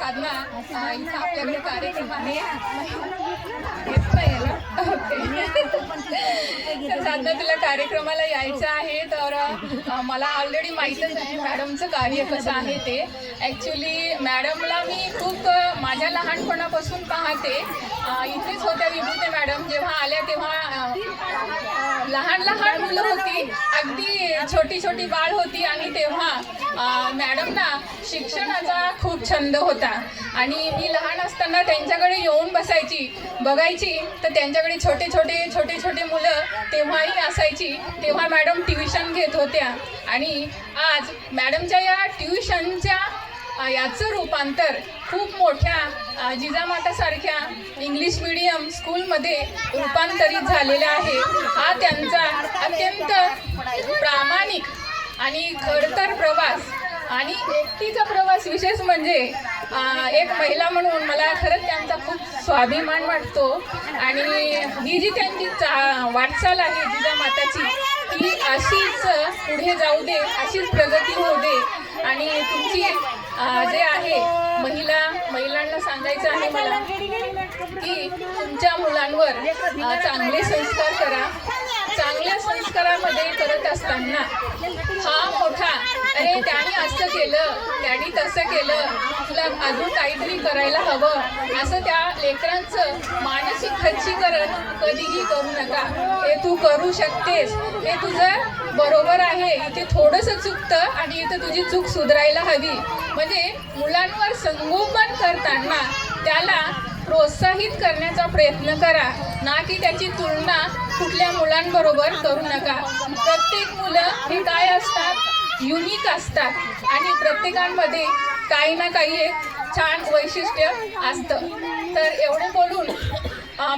साधना इथं आपल्याकडे कार्यक्रम आहे. येत नाही याला. तर साधना तुला कार्यक्रमाला यायचं आहे. तर मला ऑलरेडी माहीतच आहे मॅडमचं कार्य कसं आहे ते. ॲक्च्युली मॅडमला मी खूप माझ्या लहानपणापासून पाहते. इथेच होत्या विभूते मॅडम. जेव्हा आल्या तेव्हा लहान लहान मुलं होती, अगदी छोटी छोटी बाळ होती. आणि तेव्हा मॅडमना शिक्षणाचा खूप छंद होता. आणि मी लहान असताना त्यांच्याकडे येऊन बघायची. तर त्यांच्याकडे छोटे छोटे मुलं तेव्हाही असायची. तेव्हा मॅडम ट्युशन घेत होत्या. आणि आज मॅडमच्या या ट्युशनच्या याचं रूपांतर खूप मोठ्या जिजामातासारख्या इंग्लिश मीडियम स्कूलमध्ये रूपांतरित झालेला आहे. हा त्यांचा अत्यंत प्रामाणिक आणि खडतर प्रवास आणि एकटीचा प्रवास. विशेष म्हणजे एक महिला म्हणून मला खरंच त्यांचा खूप स्वाभिमान वाटतो. आणि ही जी त्यांची वाटचाल आहे जिजामाताची, ती अशीच पुढे जाऊ दे, अशीच प्रगती होऊ दे. आणि तुमची जे आहे महिलांना सांगायचं आहे मला की तुमच्या मुलांवर चांगले संस्कार करा. चांगल्या संस्कारामध्ये करत असताना हा मोठा अरे त्याने असं केलं, त्याने तसं केलं, तुला अजून काहीतरी करायला हवं, असं त्या लेकरांचं मानसिक खच्चीकरण कधीही करू नका. हे तू करू शकतेस, हे तुझं बरोबर आहे, इथे थोडंसं चुकतं आणि इथं तुझी चूक सुधारायला हवी. म्हणजे मुलांवर संगोपन करताना त्याला प्रोत्साहित करण्याचा प्रयत्न करा, ना की त्याची तुलना कुठल्या मुलांबरोबर करू नका. प्रत्येक मुलं हे काय असतात, युनिक असतात आणि प्रत्येकांमध्ये काही ना काही एक छान वैशिष्ट्य असतं. तर एवढे बोलून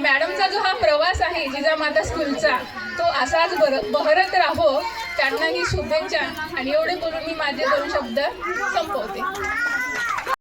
मॅडमचा जो हा प्रवास आहे जिजामाता स्कूलचा, तो असाच बहरत राहो. त्यांनाही शुभेच्छा. आणि एवढे बोलून मी माझे 2 शब्द संपवते.